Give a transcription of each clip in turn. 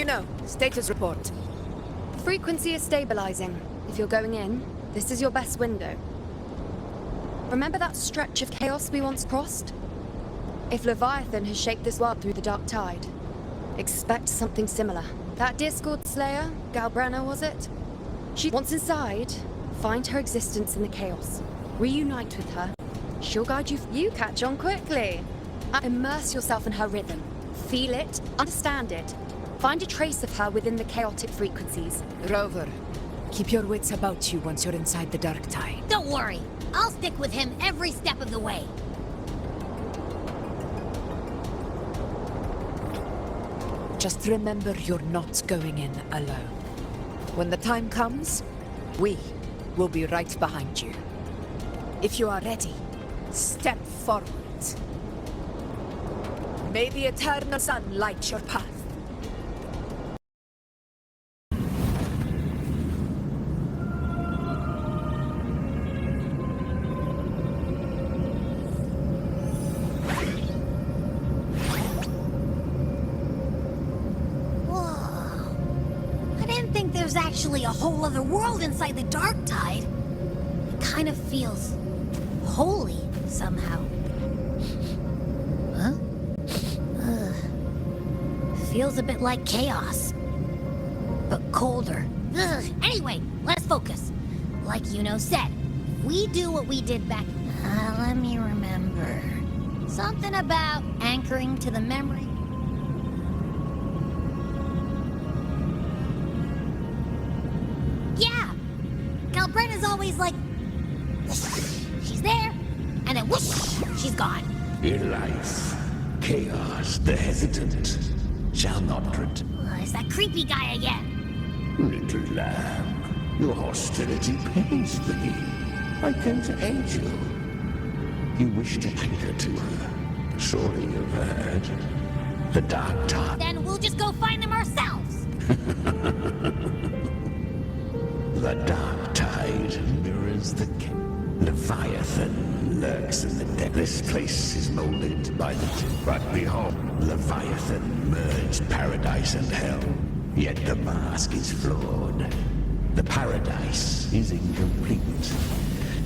you know? Status report. Frequency is stabilizing. If you're going in, this is your best window. Remember that stretch of chaos we once crossed? If Leviathan has shaped this world through the dark tide, expect something similar. That Discord Slayer, Galbrena was it? Once inside, find her existence in the chaos. Reunite with her. She'll guide you. You catch on quickly. Immerse yourself in her rhythm. Feel it, understand it. Find a trace of her within the chaotic frequencies. Rover, keep your wits about you once you're inside the dark tide. Don't worry. I'll stick with him every step of the way. Just remember you're not going in alone. When the time comes, we will be right behind you. If you are ready, step forward. May the eternal sun light your path. There's actually a whole other world inside the dark tide. It kind of feels holy somehow. Huh? Feels a bit like chaos, but colder. Anyway, let's focus. Like Yuno said, we do what we did back. Let me remember. Something about anchoring to the memory. Galbrena's always like, she's there, and then whoosh, she's gone. In life, chaos, the hesitant, shall not It's that creepy guy again. Little lamb, your hostility pains me. I came to aid you. You wish to anchor to her. Surely you've heard. The dark tide. Then we'll just go find them ourselves. The dark tide mirrors the Leviathan lurks in the depths. This place is molded by the but behold, Leviathan merged paradise and hell. Yet the mask is flawed. The paradise is incomplete.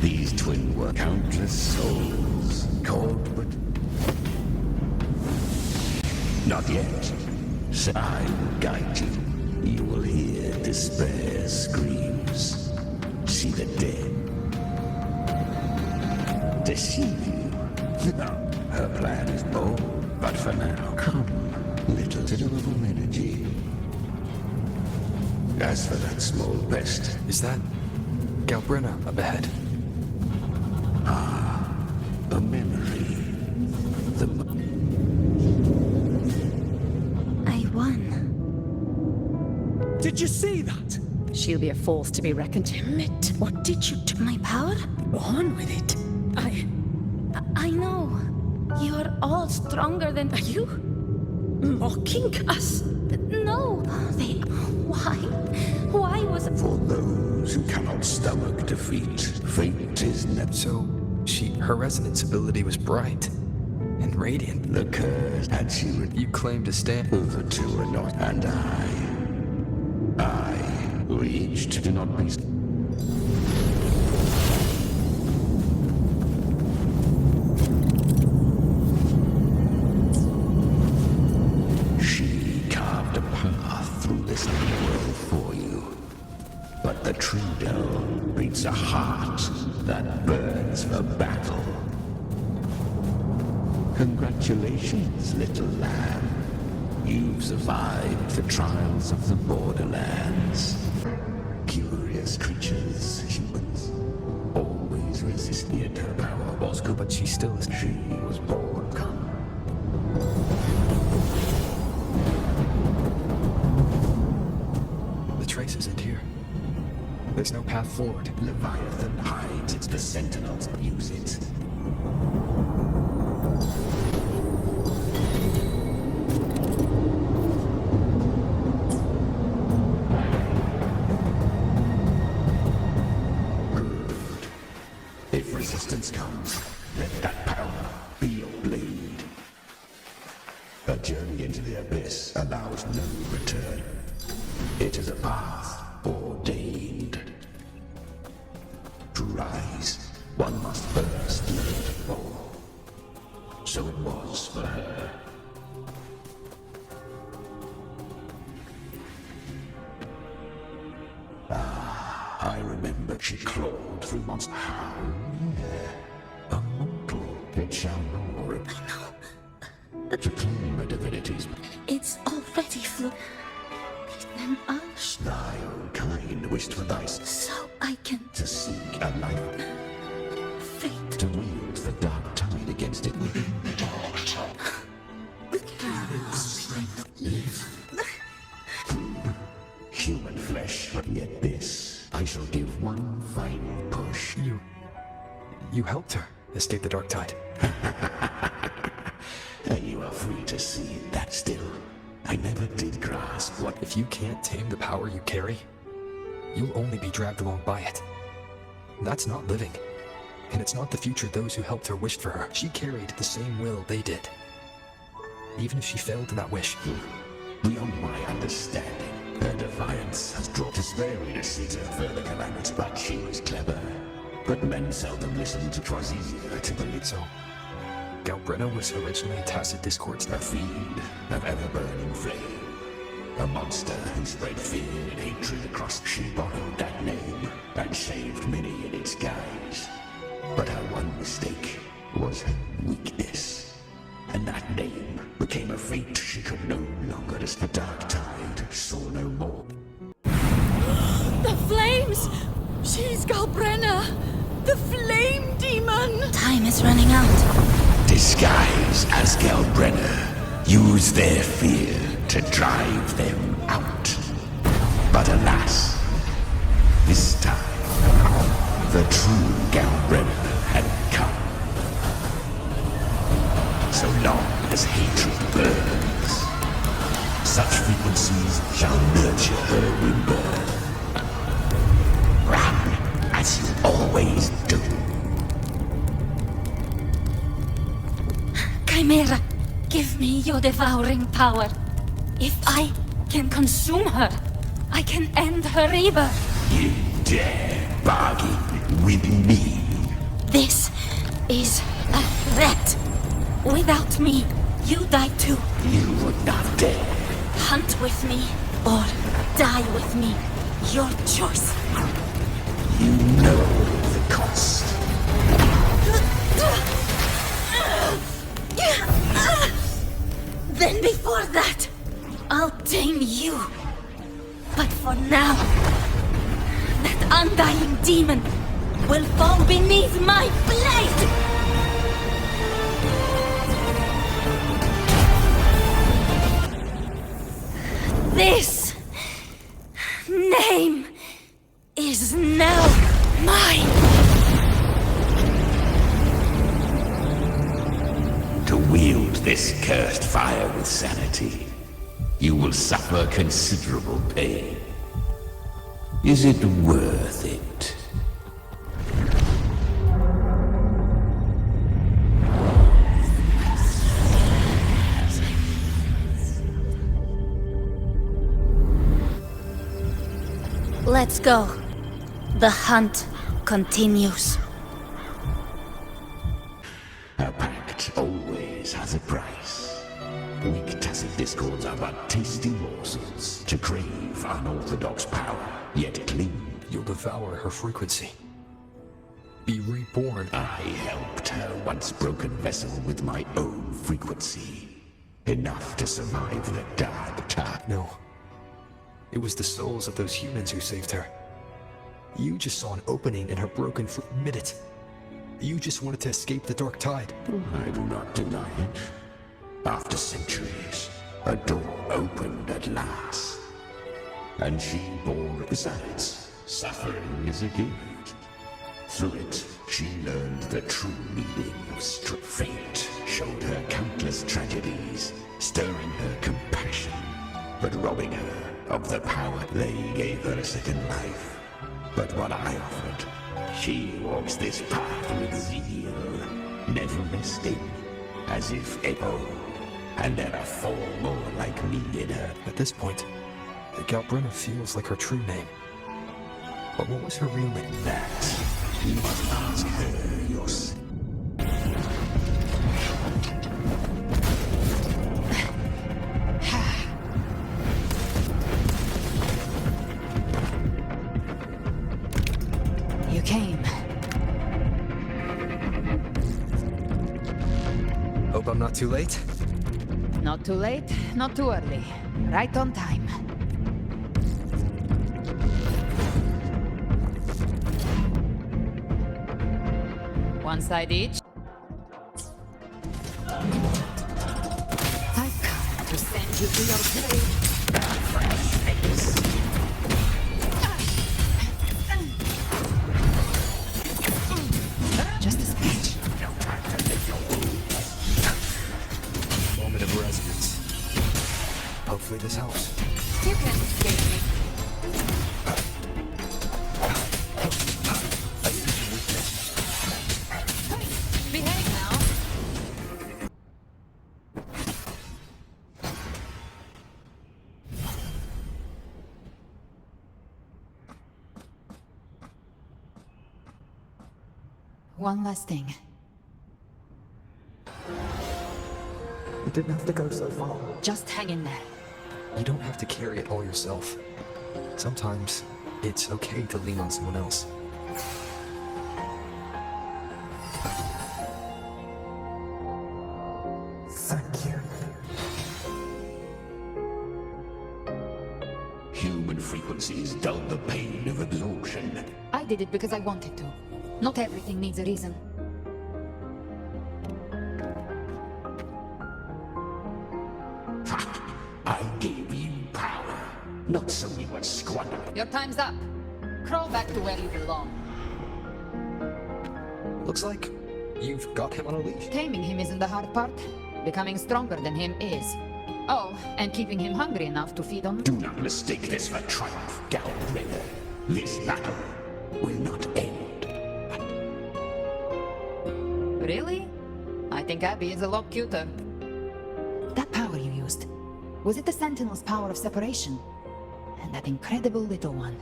These twin were countless souls, called but not yet. So I will guide you. You will hear despair's screams. See the dead. Deceive you. No, her plan is bold. But for now, come. Little considerable energy. As for that small pest... Is that Galbrena up ahead? A memory. The... I won. Did you see that? She'll be a force to be reckoned. Admit, what did you do? My power? Go on with it. I know. You are all stronger than... Are you mocking us? No, they... Why? Why was it... For those who cannot stomach defeat, fate is never... So, her resonance ability was bright and radiant. The curse had she... You claim to stand... The two are not... And I, who each do not be... She carved a path through this world for you. But the true devil beats a heart that burns for battle. Congratulations, little lamb. You've survived the trials of the borderlands. Curious creatures, humans, always resist yet her power was good, but she still is. She was born. Come. The trace isn't here. There's no path forward. Leviathan hides it. The Sentinels use it. If resistance comes, let that power be your blade. A journey into the abyss allows no return. It is a path ordained. To rise, one must first learn to fall. So it was for her. I remember she clawed through monsters. A mortal, it shall roar. I know. To claim a divinity's It's already flew. Then I'll thy own kind wished for thy so I can to seek a life, fate. to wield the dark tide against it. Within the dark tide. Live. Human flesh, but yet this I shall give one final push. You helped her escape the dark tide. You are free to see it that still. I never did grasp what If you can't tame the power you carry, you'll only be dragged along by it. That's not living. And it's not the future those who helped her wished for her. She carried the same will they did. Even if she failed in that wish. beyond my understanding. Her defiance has brought us very to see her further commandments, but she was clever. But men seldom listened to 'twas easier to believe. So, Galbrena was originally Tacit Discord's A fiend of ever-burning flame. A monster who spread fear and hatred across. She borrowed that name and saved many in its guise. But her one mistake was weakness. And that name became a fate she could no longer resist. The dark tide saw no more. The flames! She's Galbrena! The flame demon! Time is running out. Disguise as Galbrena. Use their fear to drive them out. But alas, this time, the true Galbrena had come. So long as hatred burns, such frequencies shall nurture her rebirth. Run as you always do. Chimera, give me your devouring power. If I can consume her, I can end her rebirth. You dare bargain with me? This is a threat. Without me, you die too. You would not dare. Hunt with me or die with me. Your choice. You know the cost. Then before that, I'll tame you. But for now, that undying demon will fall beneath my blade! This name is now mine! To wield this cursed fire with sanity, you will suffer considerable pain. Is it worth it? Let's go. The hunt continues. A pact always has a price. Weak tacit discords are but tasty morsels to crave unorthodox power, yet cling. You'll devour her frequency. Be reborn. I helped her once broken vessel with my own frequency. Enough to survive the dark tide. No. It was the souls of those humans who saved her. You just saw an opening in her broken admit it. You just wanted to escape the dark tide. I do not deny it. After centuries, a door opened at last. And she bore besides. Suffering is a gift. Through it, she learned the true meaning of fate. Showed her countless tragedies, stirring her compassion, but robbing her of the power. They gave her a second life. But what I offered, she walks this path with zeal, never resting, as if ever. and there are 4 more like me in her. At this point, the Galbrena feels like her true name. But what was her real name? That you must ask her yourself. You came. Hope I'm not too late. Not too late, not too early. Right on time. One side each. I've come to send you to your grave. Just a scratch. Moment of resonance. Hopefully this helps. You can't escape me. Behave now. One last thing. It didn't have to go so far. Just hang in there. You don't have to carry it all yourself. Sometimes, it's okay to lean on someone else. Thank you. Human frequencies dull the pain of absorption. I did it because I wanted to. Not everything needs a reason. Ha! I gave you power, not so you would squander it. Your time's up. Crawl back to where you belong. Looks like you've got him on a leash. Taming him isn't the hard part. Becoming stronger than him is. Oh, and keeping him hungry enough to feed on. Do not mistake this for triumph, Galbrena. This battle will not end. Really? I think Abby is a lot cuter. That power you used, was it the Sentinel's power of separation? And that incredible little one.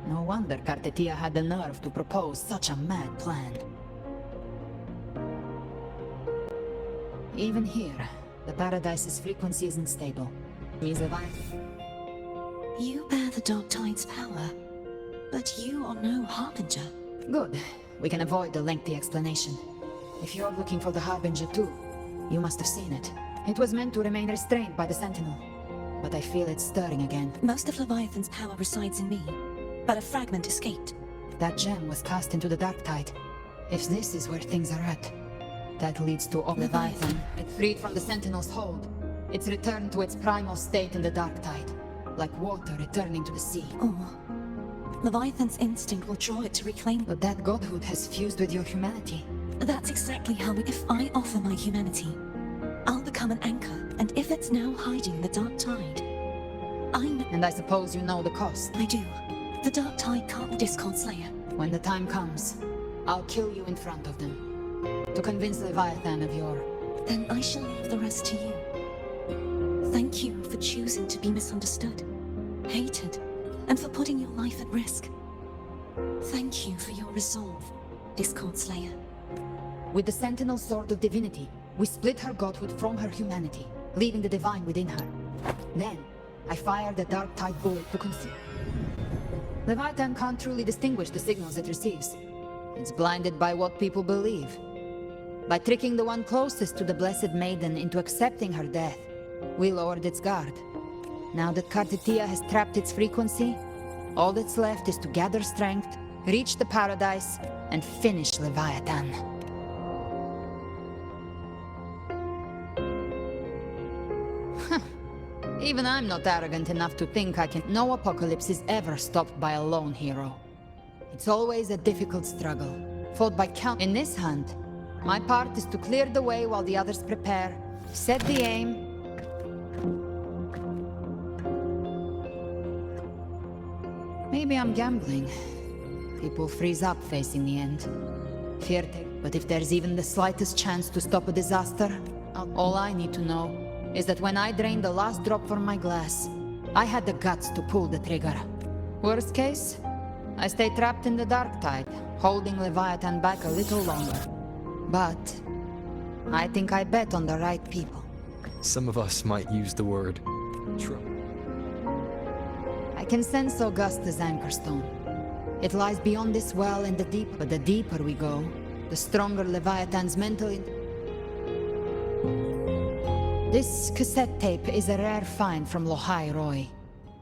No wonder Kartetia had the nerve to propose such a mad plan. Even here, the Paradise's frequency isn't stable. He's a You bear the Dark Tide's power, but you are no Harbinger. Good. We can avoid the lengthy explanation. If you're looking for the Harbinger too, you must have seen it. It was meant to remain restrained by the Sentinel, but I feel it stirring again. Most of Leviathan's power resides in me, but a fragment escaped. That gem was cast into the Dark Tide. If this is where things are at, that leads to Leviathan. It freed from the Sentinel's hold. It's returned to its primal state in the Dark Tide, like water returning to the sea. Or Leviathan's instinct will draw it to reclaim. But that godhood has fused with your humanity. That's exactly how if I offer my humanity, I'll become an anchor, and if it's now hiding in the Dark Tide, And I suppose you know the cost. I do. The Dark Tide can't be Discord Slayer. When the time comes, I'll kill you in front of them. To convince Leviathan of your... Then I shall leave the rest to you. Thank you for choosing to be misunderstood, hated, and for putting your life at risk. Thank you for your resolve, Discord Slayer. With the Sentinel Sword of Divinity, we split her godhood from her humanity, leaving the divine within her. Then, I fired the Dark Tide bullet to conceal. Leviathan can't truly distinguish the signals it receives. It's blinded by what people believe. By tricking the one closest to the Blessed Maiden into accepting her death, we lowered its guard. Now that Kartetia has trapped its frequency, all that's left is to gather strength, reach the Paradise, and finish Leviathan. Even I'm not arrogant enough to think I can... No apocalypse is ever stopped by a lone hero. It's always a difficult struggle, fought by count... In this hunt, my part is to clear the way while the others prepare, set the aim... Maybe I'm gambling. People freeze up facing the end. Fear take... But if there's even the slightest chance to stop a disaster, all I need to know is that when I drained the last drop from my glass, I had the guts to pull the trigger. Worst case, I stay trapped in the dark tide, holding Leviathan back a little longer. But I think I bet on the right people. Some of us might use the word trouble. I can sense Augusta's anchor stone. It lies beyond this well in the deep, but the deeper we go, the stronger Leviathan's mental. This cassette tape is a rare find from Lohai Roy.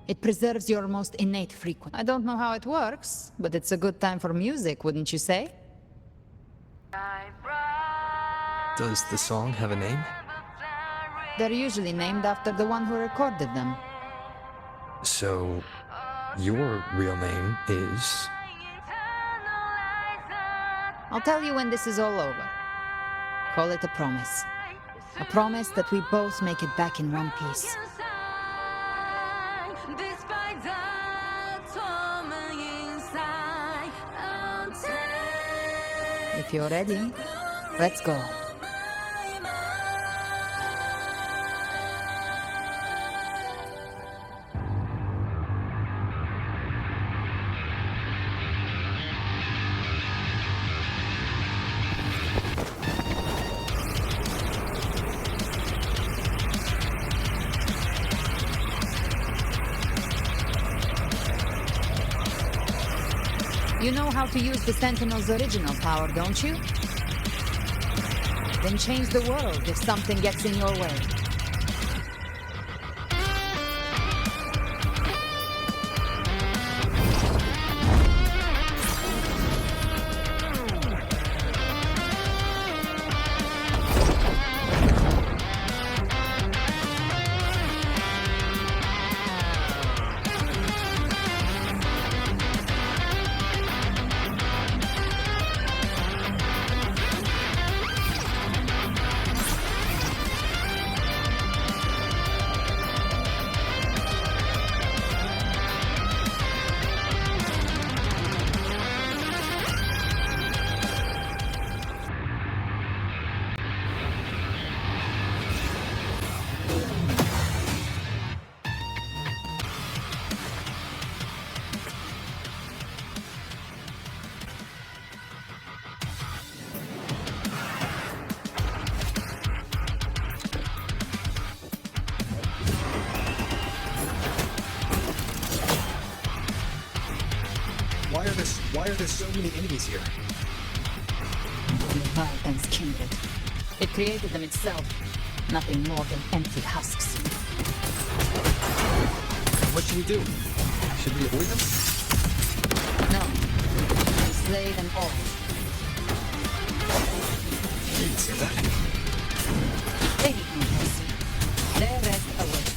It preserves your most innate frequency. I don't know how it works, but it's a good time for music, wouldn't you say? Does the song have a name? They're usually named after the one who recorded them. So, your real name is... I'll tell you when this is all over. Call it a promise. A promise that we both make it back in one piece. If you're ready, let's go. You know how to use the Sentinel's original power, don't you? Then change the world if something gets in your way. Why are there so many enemies here? Leviathan's kindred. It created them itself. Nothing more than empty husks. What should we do? Should we avoid them? No. We slay them all. You didn't say that. They need no mercy. Their rest awaits.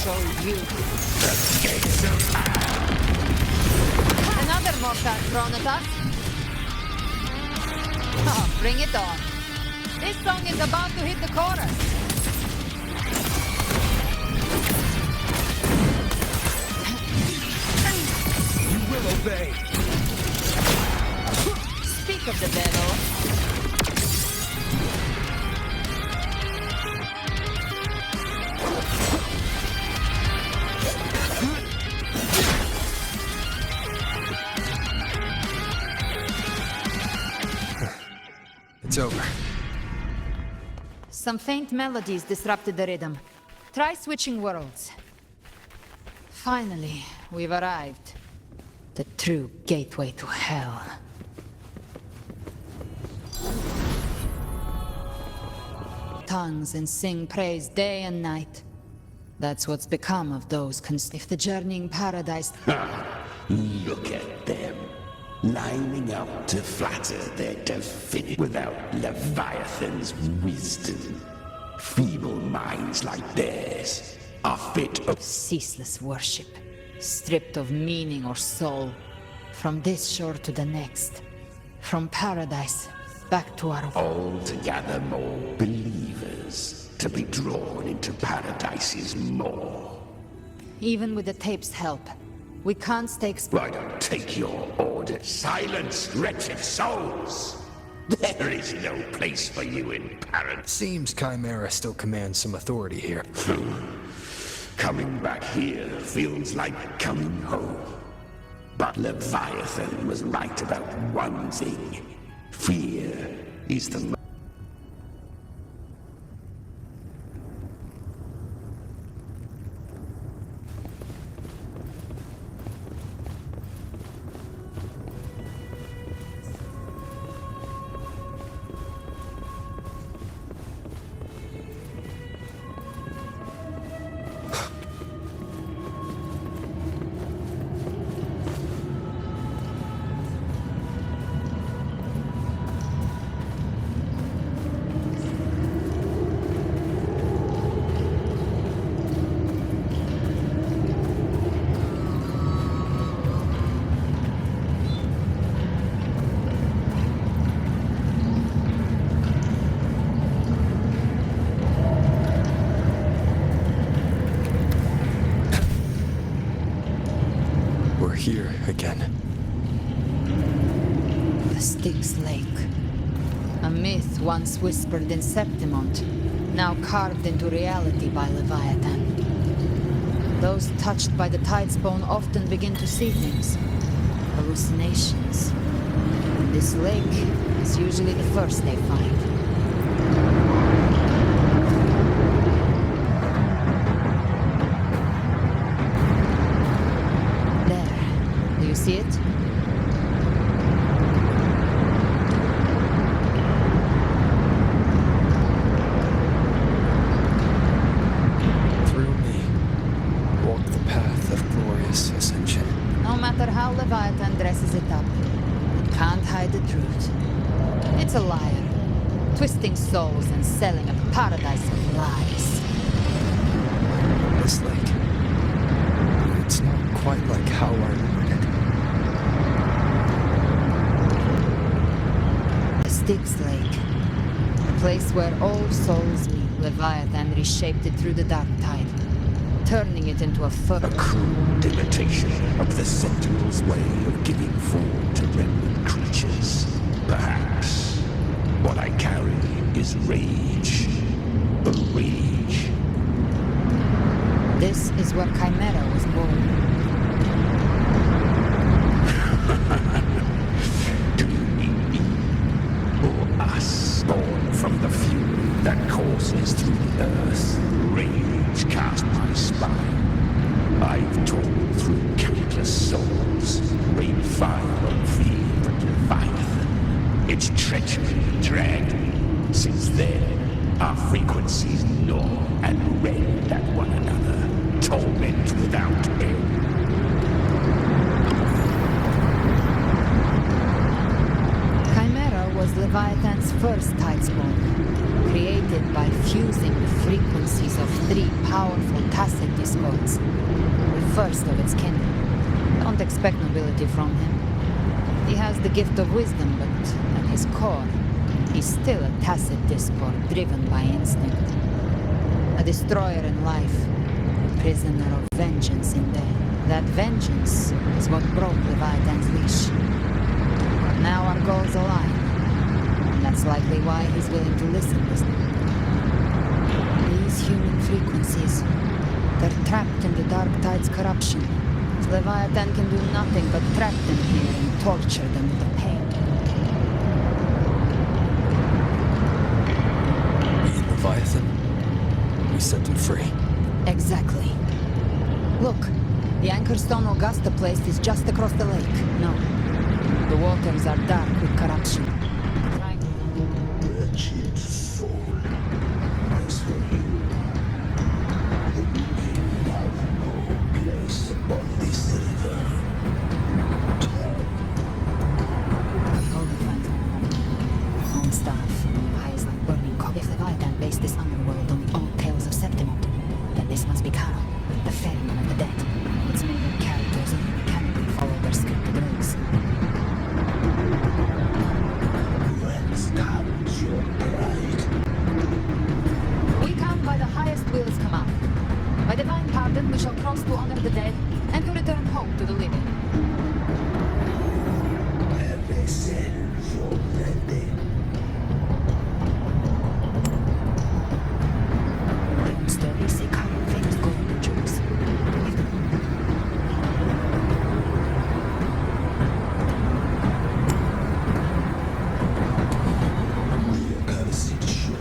show you. The gates of Another mortar thrown at us. Oh, bring it on. This song is about to hit the chorus. You will obey. Speak of the devil. It's over. Some faint melodies disrupted the rhythm. Try switching worlds. Finally, we've arrived. The true gateway to hell. Tongues and sing praise day and night. That's what's become of those if the journeying paradise. Look at them, lining up to flatter their defeat without Leviathan's wisdom. Feeble minds like theirs are fit of Ceaseless worship, stripped of meaning or soul. From this shore to the next. From paradise back to our altogether more believers to be drawn into paradise's maw. Even with the tape's help, we can't stay I don't take your order. Silence, wretched souls! There is no place for you in paradise. Seems Chimera still commands some authority here. Coming back here feels like coming home. But Leviathan was right about one thing. Fear is the We're here again. The Styx Lake. A myth once whispered in Septimont, now carved into reality by Leviathan. Those touched by the Tidespawn often begin to see things. Hallucinations. And this lake is usually the first they find. See it? Through me, walk the path of glorious ascension. No matter how Leviathan dresses it up, it can't hide the truth. It's a liar, twisting souls and selling a paradise of lies. This lake, it's not quite like how I remembered it. Styx Lake. A place where all souls meet. Leviathan reshaped it through the dark tide, turning it into a crude imitation of the Sentinel's way of giving form to remnant creatures. Perhaps what I carry is rage. A rage. This is where Chimera was born. Do you mean me? Or us, born from the fury that courses through the earth? Rage cast my spine. I've torn through countless souls, rained fire on field and Leviathan. Its treachery dragged me. Since then, our frequencies gnaw and rend at one another, torment without end. Chimera was Leviathan's first Tidespawn, created by fusing the frequencies of 3 powerful tacit discords. The first of its kind. Don't expect nobility from him. He has the gift of wisdom, but at his core, he's still a tacit discord driven by instinct. A destroyer in life, a prisoner of vengeance in death. That vengeance is what broke Leviathan's leash. But now our goals align, and that's likely why he's willing to listen this time. These human frequencies, they're trapped in the Dark Tide's corruption. Leviathan can do nothing but trap them here and torture them with the pain. Leviathan? We set them free. Exactly. Look, the anchor stone Augusta placed is just across the lake. No. The waters are dark with corruption. Wretched soul. As for you, you have no place upon this river. Home staff. Eyes like burning coal. If Leviathan based this underworld on the old tales of Septimum, then this must be Kharon, the ferryman of the dead. Its main characters mechanically follow their scripted roles. Whence comes your pride? We come by the highest will's command. By divine pardon, we shall cross to honor the dead and to return home to the living. Every sin for ready. Still, we see Kharon famous golden jewels. The accursed shore.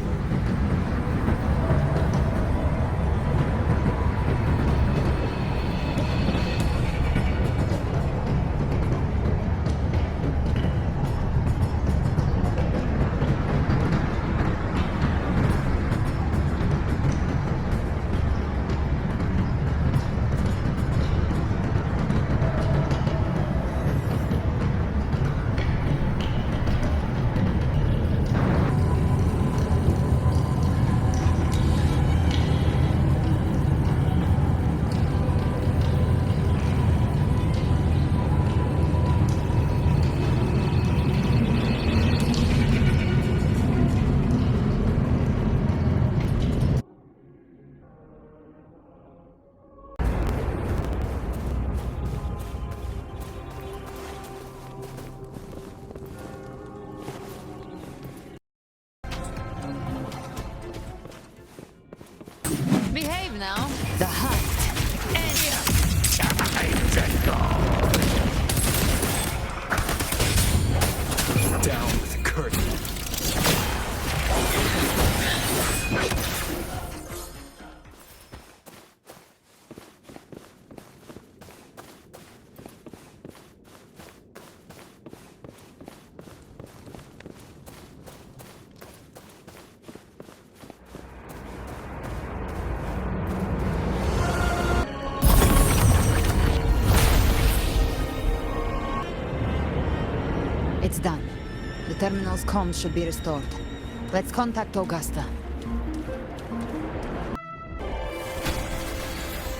Behave now. The hunt. Down with the curtain. It's done. The terminal's comms should be restored. Let's contact Augusta.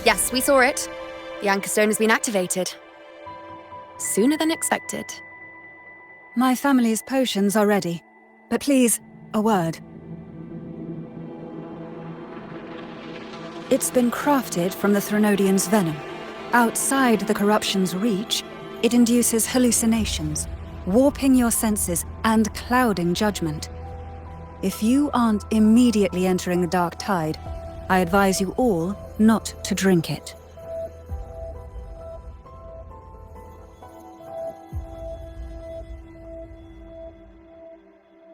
Yes, we saw it. The anchor stone has been activated. Sooner than expected. My family's potions are ready. But please, a word. It's been crafted from the Threnodian's venom. Outside the corruption's reach, it induces hallucinations, warping your senses and clouding judgment. If you aren't immediately entering the Dark Tide, I advise you all not to drink it.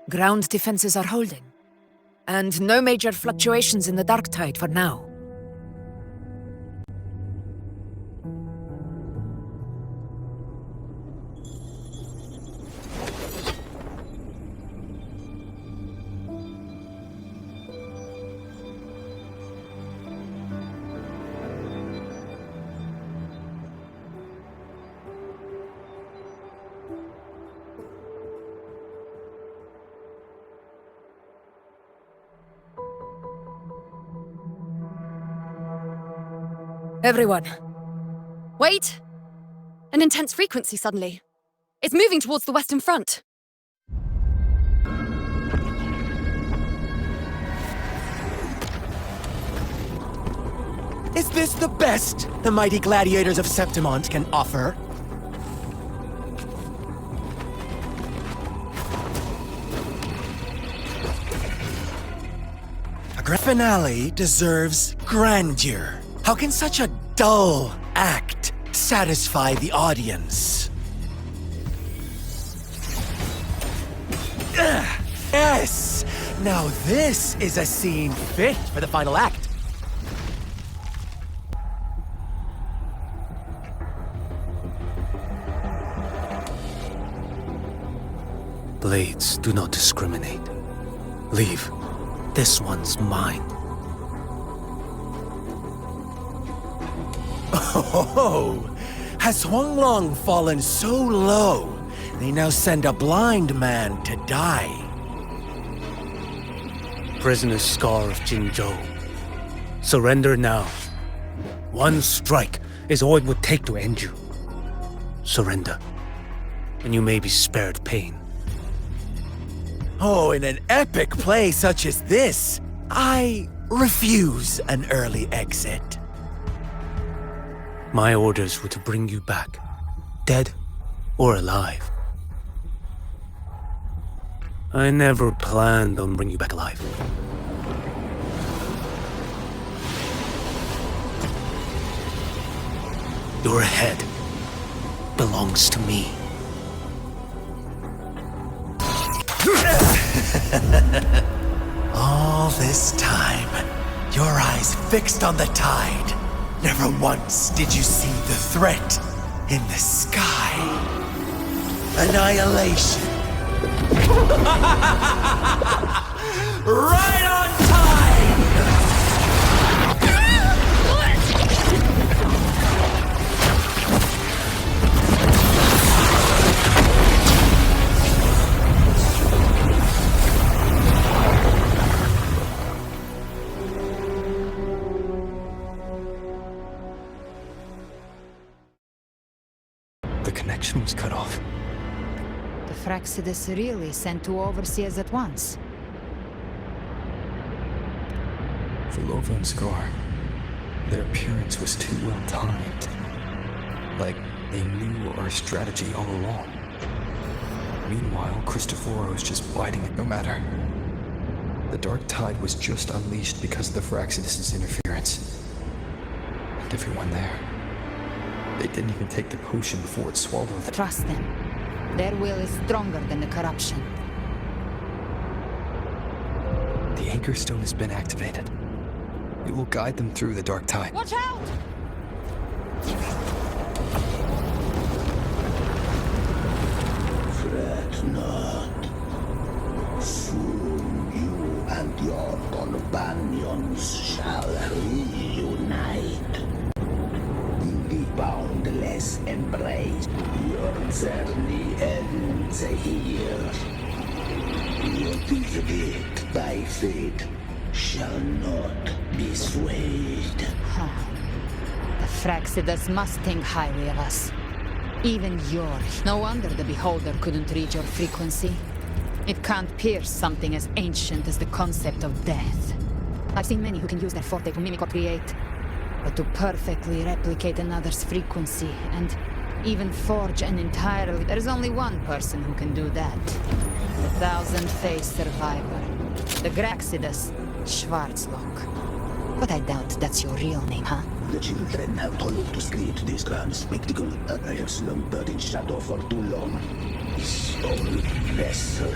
Ground defenses are holding. And no major fluctuations in the Dark Tide for now. Everyone. Wait! An intense frequency suddenly. It's moving towards the Western Front. Is this the best the mighty gladiators of Septimont can offer? A grand finale deserves grandeur. How can such a dull act satisfy the audience? Yes! Now this is a scene fit for the final act. Blades do not discriminate. Leave. This one's mine. Oh, has Huanglong fallen so low, they now send a blind man to die? Prisoner Scar of Jinzhou. Surrender now. One strike is all it would take to end you. Surrender, and you may be spared pain. Oh, in an epic play such as this, I refuse an early exit. My orders were to bring you back, dead or alive. I never planned on bringing you back alive. Your head belongs to me. All this time, your eyes fixed on the tide. Never once did you see the threat in the sky. Annihilation. Right on time! The connection was cut off. The Fraxidus really sent two overseers at once. Villova and Scar, their appearance was too well timed. Like they knew our strategy all along. Meanwhile, Cristoforo was just biding it no matter. The Dark Tide was just unleashed because of the Fraxidus' interference. And everyone there, they didn't even take the potion before it swallowed them. Trust them. Their will is stronger than the corruption. The Anchor Stone has been activated. It will guide them through the Dark Tide. Watch out! Fret not. Soon you and your companions shall reunite. In the boundless embrace, your journey ends here. What is writ by fate shall not be swayed. The Fraxidus must think highly of us. Even yours. No wonder the Beholder couldn't reach your frequency. It can't pierce something as ancient as the concept of death. I've seen many who can use their forte to mimic or create, but to perfectly replicate another's frequency and even forge an entirely... There's only one person who can do that. The thousand-faced survivor. The Graxidus, Schwarzoch. But I doubt that's your real name, huh? The children have told us to create this grand spectacle. I have slumbered in shadow for too long. This old vessel.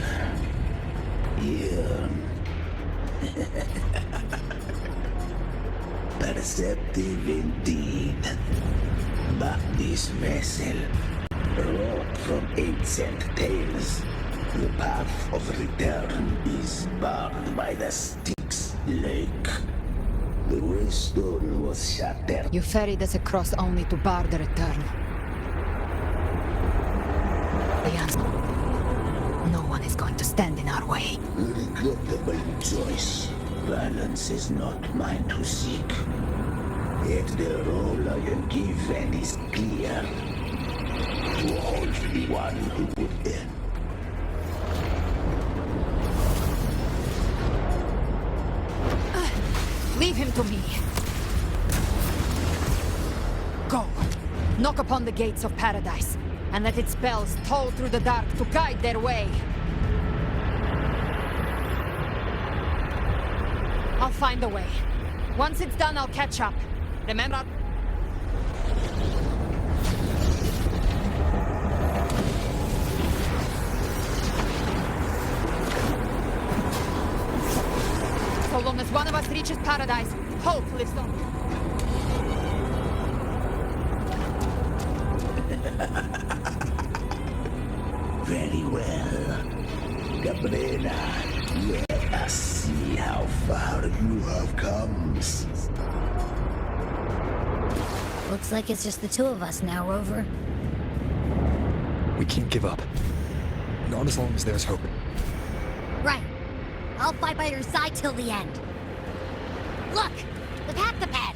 Here. Perceptive indeed. But this vessel, wrought from ancient tales, the path of return is barred by the Styx Lake. The waystone was shattered. You ferried us across only to bar the return. The answer. No one is going to stand in our way. A regrettable choice. Violence is not mine to seek. Yet the role I am given is clear. To halt the one who would end. Leave him to me. Go. Knock upon the gates of paradise, and let its bells toll through the dark to guide their way. I'll find a way. Once it's done, I'll catch up. Remember? So long as one of us reaches paradise, hope lives on. Very well. Galbrena, let us see how far you have come. Looks like it's just the two of us now, Rover. We can't give up. Not as long as there's hope. Right. I'll fight by your side till the end. Look! The Pactopad!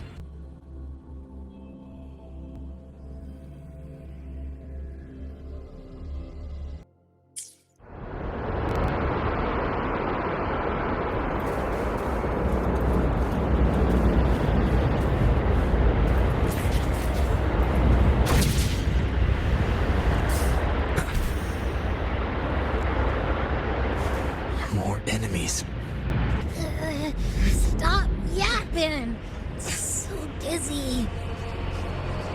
More enemies. Stop yapping! So dizzy.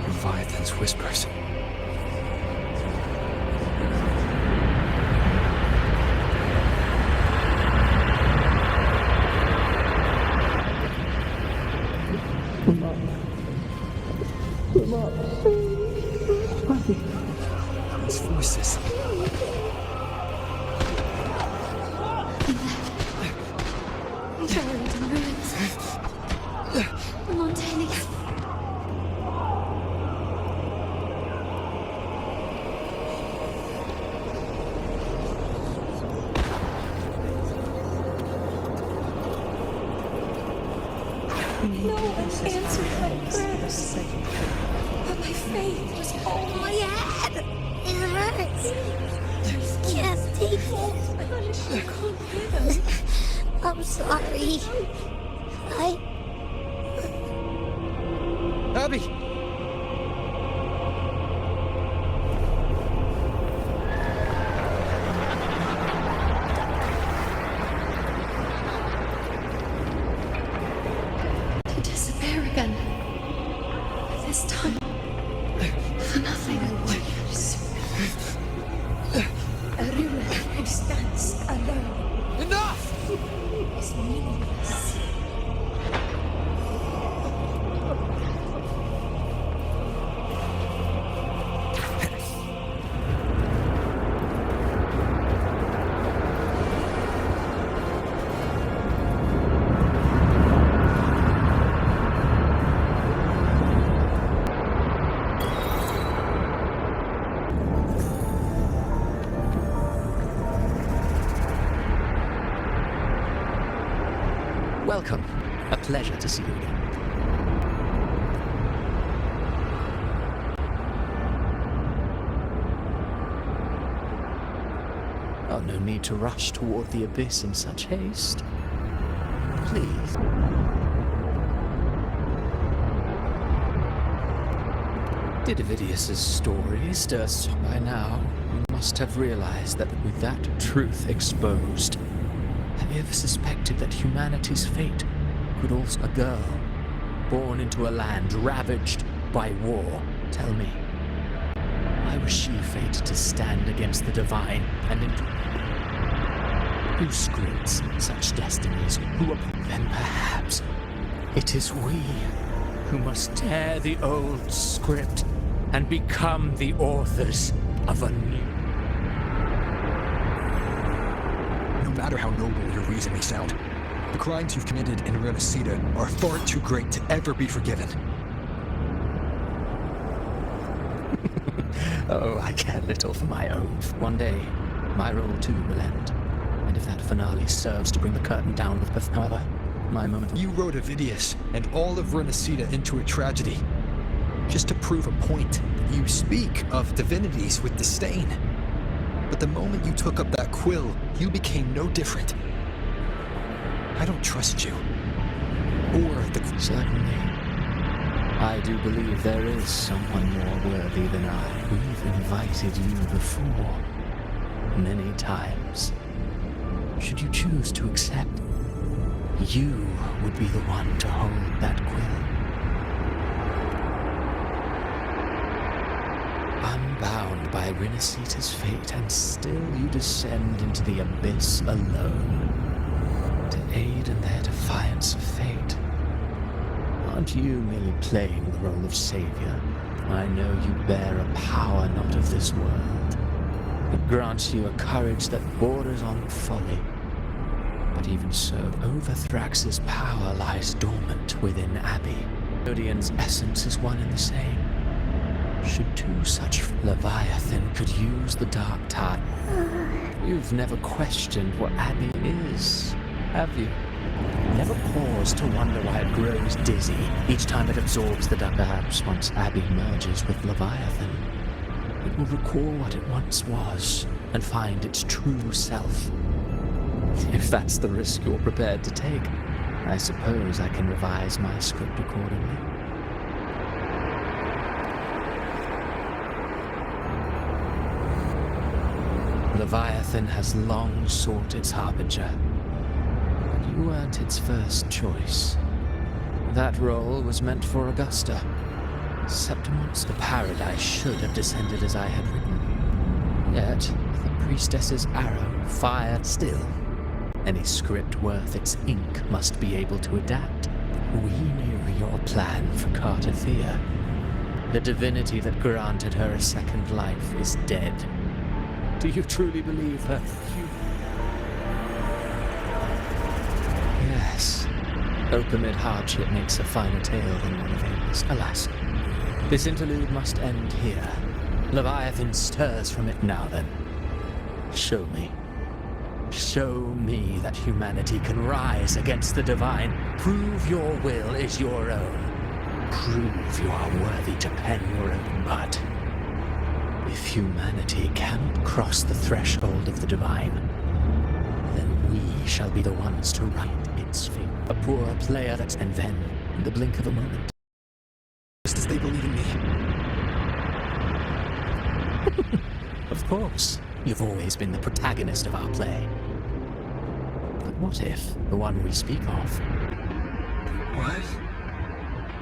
Leviathan's whispers. Those voices. Buried in ruins. Montaigne. No one answered my prayers. But my faith was all My head! It hurts! I can't take it. I'm sorry. Abby! to disappear again. This time, for nothing. A ruler who stands alone Enough! is meaningless. Welcome. A pleasure to see you again. Oh, no need to rush toward the abyss in such haste. Please. Did Ovidius's story stir by now? You must have realized that with that truth exposed, have you ever suspected that humanity's fate could also a girl born into a land ravaged by war? Tell me, why was she fated to stand against the divine and who scripts such destinies? Who upon them perhaps? It is we who must tear the old script and become the authors of a new. No matter how noble your reason may sound, the crimes you've committed in Renesita are far too great to ever be forgiven. Oh, I care little for my own. One day, my role too will end. And if that finale serves to bring the curtain down with however, my moment. You rode Avidius and all of Renacida into a tragedy. Just to prove a point. You speak of divinities with disdain. But the moment you took up that quill, you became no different. I don't trust you. Or the... Certainly. I do believe there is someone more worthy than I. We've invited you before. Many times. Should you choose to accept, you would be the one to hold that quill. Unbound by Renacita's fate, and still you descend into the abyss alone, to aid in their defiance of fate. Aren't you merely playing the role of savior? I know you bear a power not of this world. It grants you a courage that borders on folly. But even so, Overthrax's power lies dormant within Abbey. Odin's essence is one and the same. Should two such Leviathan could use the dark tide. You've never questioned what Abbey is, have you? Never paused to wonder why it grows dizzy each time it absorbs the dark. Perhaps once Abbey merges with Leviathan, it will recall what it once was and find its true self. If that's the risk you're prepared to take, I suppose I can revise my script accordingly. Leviathan has long sought its harbinger. You weren't its first choice. That role was meant for Augusta. Septimon's the paradise should have descended as I had written. Yet, the priestess's arrow fired still. Any script worth its ink must be able to adapt. We knew your plan for Cartathea. The divinity that granted her a second life is dead. Do you truly believe her? Yes. Hope amid hardship makes a finer tale than one of his. Alas, this interlude must end here. Leviathan stirs from it now then. Show me. Show me that humanity can rise against the divine. Prove your will is your own. Prove you are worthy to pen your own mud. If humanity cannot cross the threshold of the divine, then we shall be the ones to right its fate. A poor player that's... And then, in the blink of a moment, just as they believe in me. Of course, you've always been the protagonist of our play. But what if the one we speak of... What?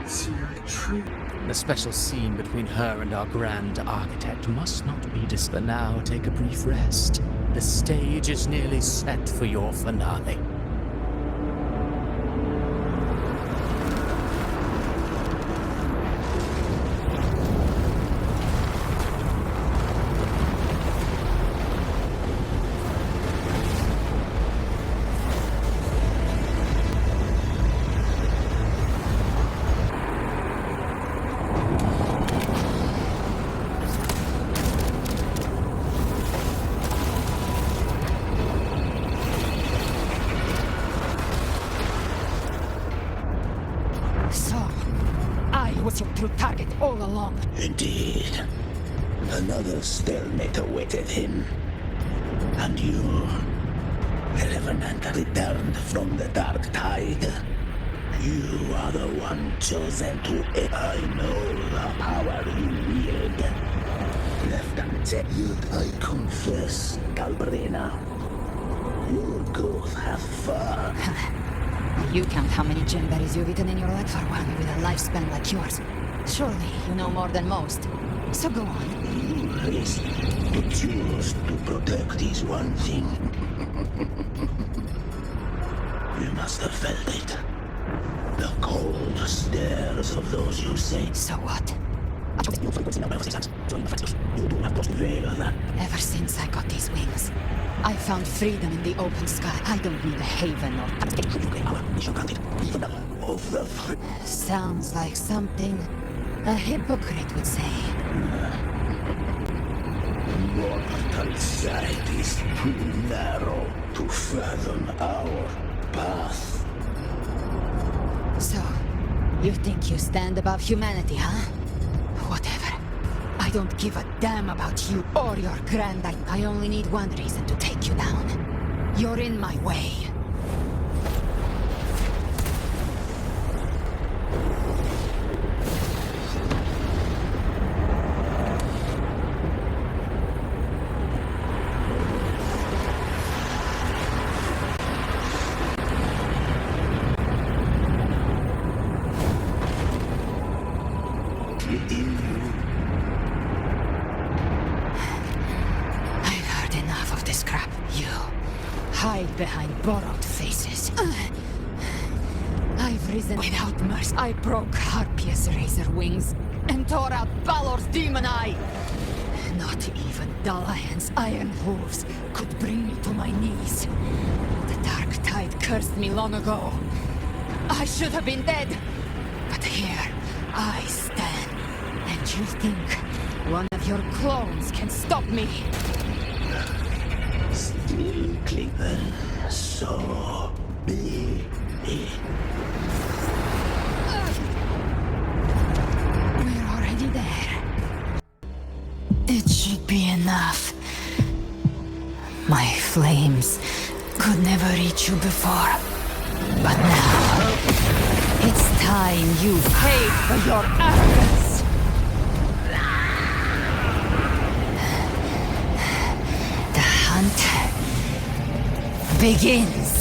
Is it true? The special scene between her and our grand architect must not be distant. But now take a brief rest. The stage is nearly set for your finale. Was your true target all along. Indeed. Another stalemate awaited him. And you, the Revenant returned from the dark tide. You are the one chosen to... I know the power you wield. Left unchecked, I confess, Galbrena. Your growth hath far. You count how many gemberries you've eaten in your life for one with a lifespan like yours. Surely you know more than most. So go on. You risk to choose to protect is one thing. You must have felt it. The cold stares of those you say. So what? Veil that. Ever since I got these wings, I found freedom in the open sky. I don't need a haven or... Sounds like something a hypocrite would say. Mortal sight is too narrow to fathom our path. You think you stand above humanity, huh? Whatever. I don't give a damn about you or your grand. I only need one reason to take you down. You're in my way. I've heard enough of this crap. You hide behind borrowed faces. I've risen without mercy. I broke Harpia's razor wings and tore out Balor's demon eye. Not even Dalahan's iron hooves could bring me to my knees. The dark tide cursed me long ago. I should have been dead. But here I stand. And you think one of your clones can stop me? Still clinging so big. We're already there. It should be enough. My flames could never reach you before. But now, it's time you paid for your arrogance. The hunt begins.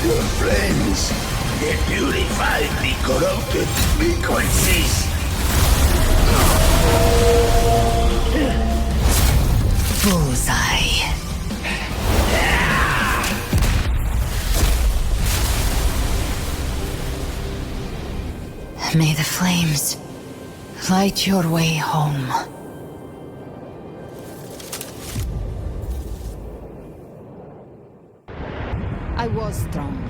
Your flames, they purify the corrupted frequencies. Bullseye. May the flames light your way home. I was strong.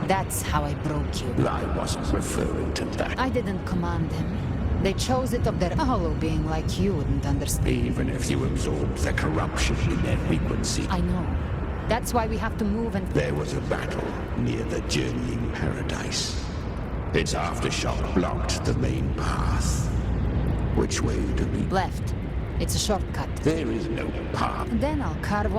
That's how I broke you. I wasn't referring to that. I didn't command them. They chose it of their hollow being like you wouldn't understand. Even if you absorbed the corruption in their frequency. I know. That's why we have to move and... There was a battle near the journeying paradise. Its aftershock blocked the main path. Which way do we... Left. It's a shortcut. There is no path. Then I'll carve one.